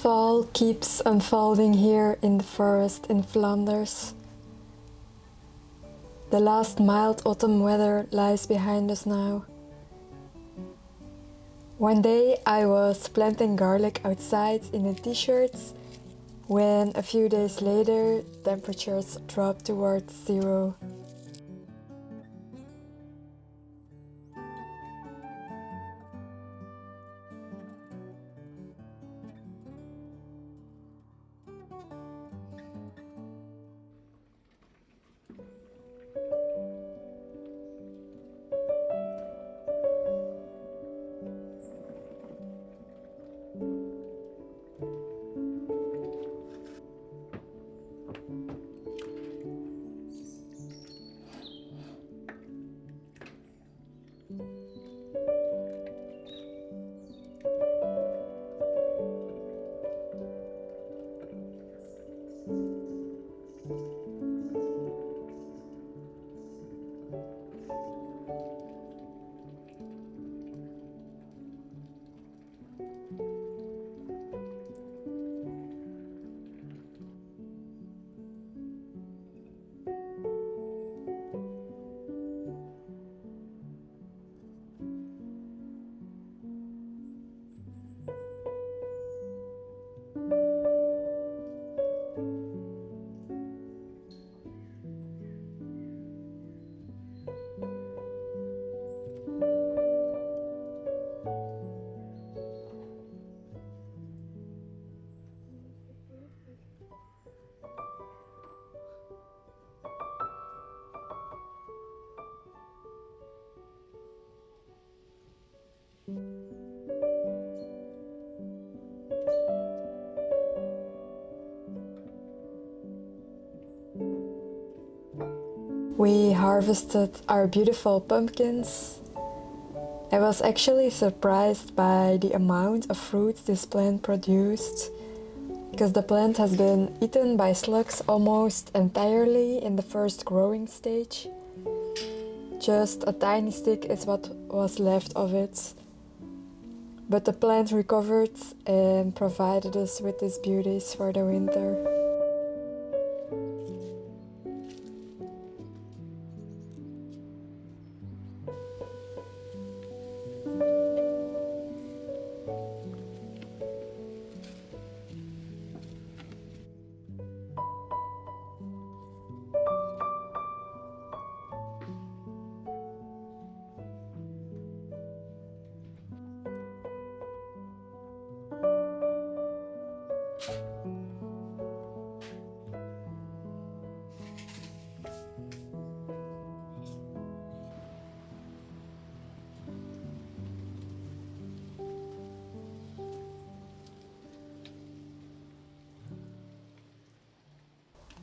Fall keeps unfolding here in the forest in Flanders. The last mild autumn weather lies behind us now. One day I was planting garlic outside in a t-shirt when a few days later temperatures dropped towards zero. We harvested our beautiful pumpkins. I was actually surprised by the amount of fruit this plant produced, because the plant has been eaten by slugs almost entirely in the first growing stage. Just a tiny stick is what was left of it. But the plant recovered and provided us with these beauties for the winter.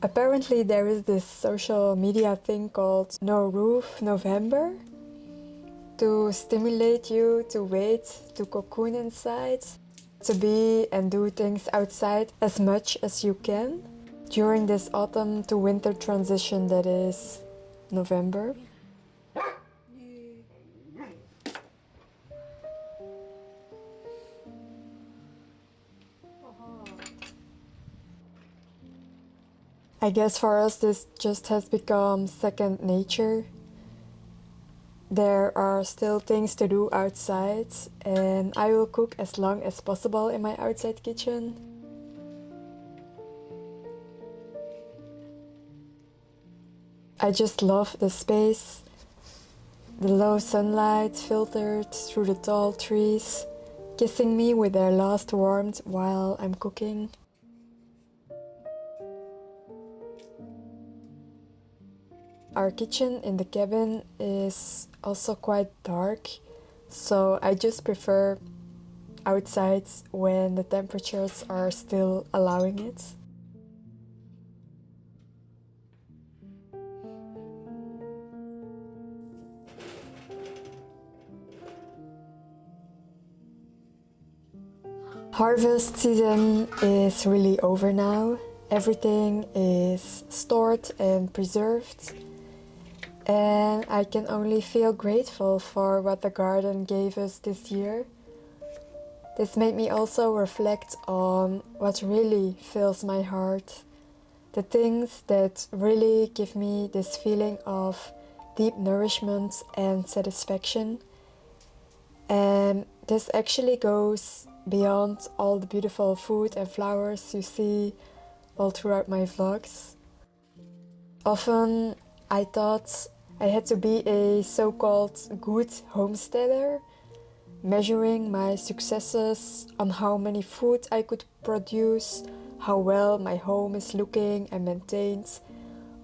Apparently there is this social media thing called No Roof November to stimulate you to wait, to cocoon inside, to be and do things outside as much as you can during this autumn to winter transition that is November. I guess for us this just has become second nature. There are still things to do outside, and I will cook as long as possible in my outside kitchen. I just love the space, the low sunlight filtered through the tall trees, kissing me with their last warmth while I'm cooking. Our kitchen in the cabin is also quite dark, so I just prefer outside when the temperatures are still allowing it. Harvest season is really over now. Everything is stored and preserved. And I can only feel grateful for what the garden gave us this year. This made me also reflect on what really fills my heart, the things that really give me this feeling of deep nourishment and satisfaction. And this actually goes beyond all the beautiful food and flowers you see all throughout my vlogs. Often I thought I had to be a so-called good homesteader, measuring my successes on how many food I could produce, how well my home is looking and maintained,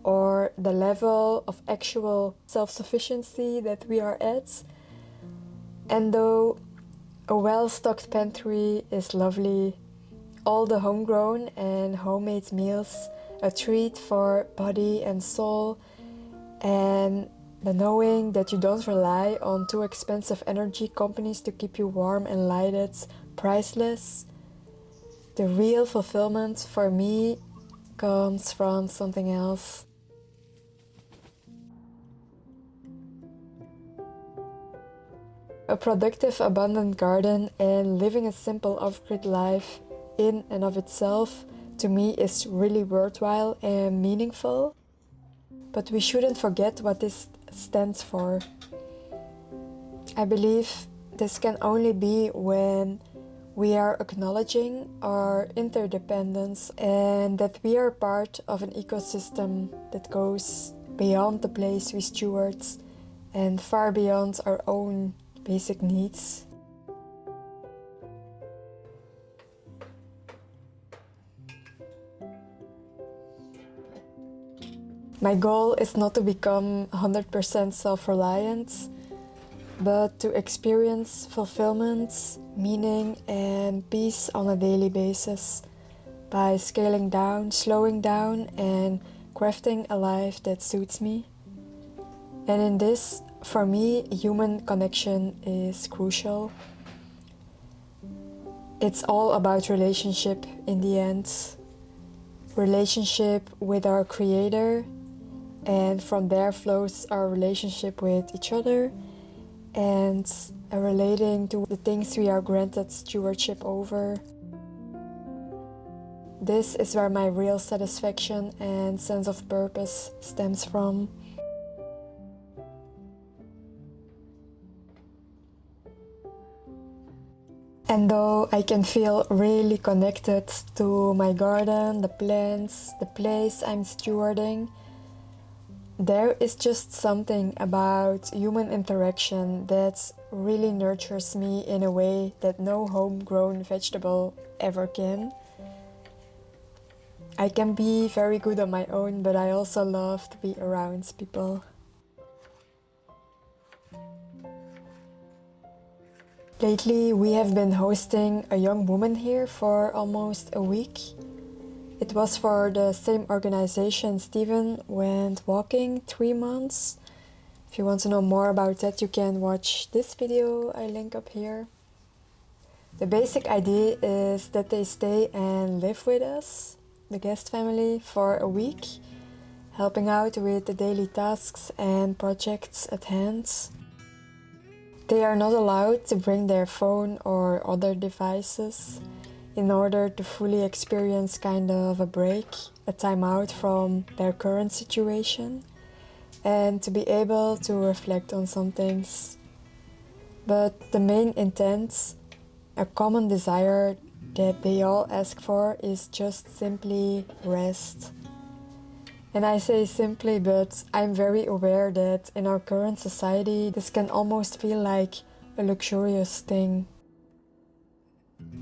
or the level of actual self-sufficiency that we are at. And though a well-stocked pantry is lovely, all the homegrown and homemade meals a treat for body and soul, and the knowing that you don't rely on too expensive energy companies to keep you warm and lighted, priceless. The real fulfillment for me comes from something else. A productive, abundant garden and living a simple off-grid life in and of itself, to me, is really worthwhile and meaningful. But we shouldn't forget what this stands for. I believe this can only be when we are acknowledging our interdependence and that we are part of an ecosystem that goes beyond the place we steward and far beyond our own basic needs. My goal is not to become 100% self-reliant, but to experience fulfillment, meaning, and peace on a daily basis by scaling down, slowing down, and crafting a life that suits me. And in this, for me, human connection is crucial. It's all about relationship in the end. Relationship with our Creator, and from there flows our relationship with each other and relating to the things we are granted stewardship over. This is where my real satisfaction and sense of purpose stems from. And though I can feel really connected to my garden, the plants, the place I'm stewarding, there is just something about human interaction that really nurtures me in a way that no homegrown vegetable ever can. I can be very good on my own, but I also love to be around people. Lately, we have been hosting a young woman here for almost a week. It was for the same organization Steven went walking 3 months. If you want to know more about that, you can watch this video I link up here. The basic idea is that they stay and live with us, the guest family, for a week, helping out with the daily tasks and projects at hand. They are not allowed to bring their phone or other devices in order to fully experience kind of a break, a time out from their current situation, and to be able to reflect on some things. But the main intent, a common desire that they all ask for, is just simply rest. And I say simply, but I'm very aware that in our current society, this can almost feel like a luxurious thing.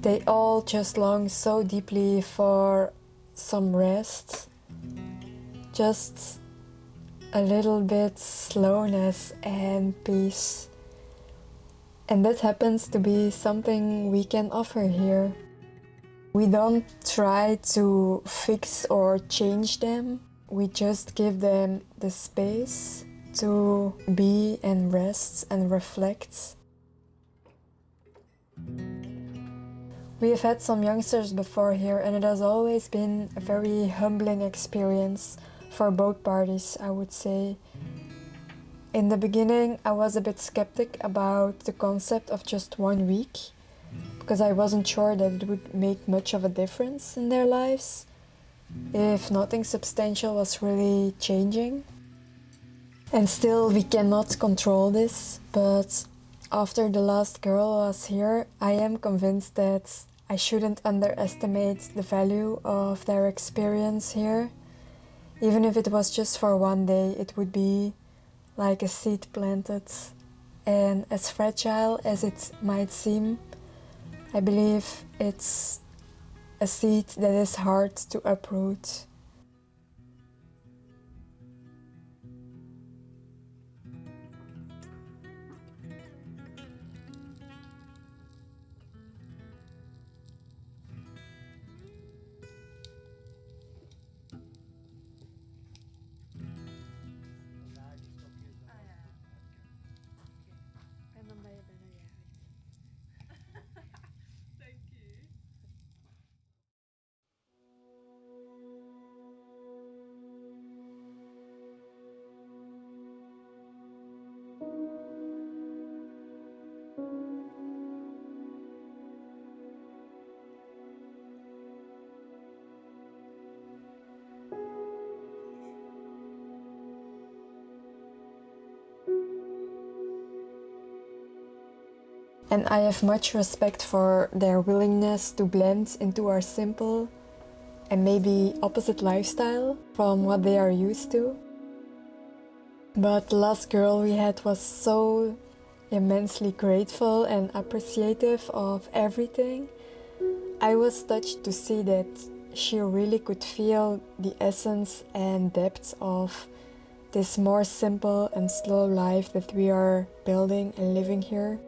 They all just long so deeply for some rest, just a little bit slowness and peace. And that happens to be something we can offer here. We don't try to fix or change them, we just give them the space to be and rest and reflect. We have had some youngsters before here, and it has always been a very humbling experience for both parties, I would say. In the beginning, I was a bit skeptic about the concept of just 1 week, because I wasn't sure that it would make much of a difference in their lives if nothing substantial was really changing. And still, we cannot control this, but after the last girl was here, I am convinced that I shouldn't underestimate the value of their experience here. Even if it was just for one day, it would be like a seed planted. And as fragile as it might seem, I believe it's a seed that is hard to uproot. And I have much respect for their willingness to blend into our simple and maybe opposite lifestyle from what they are used to. But the last girl we had was so immensely grateful and appreciative of everything. I was touched to see that she really could feel the essence and depth of this more simple and slow life that we are building and living here.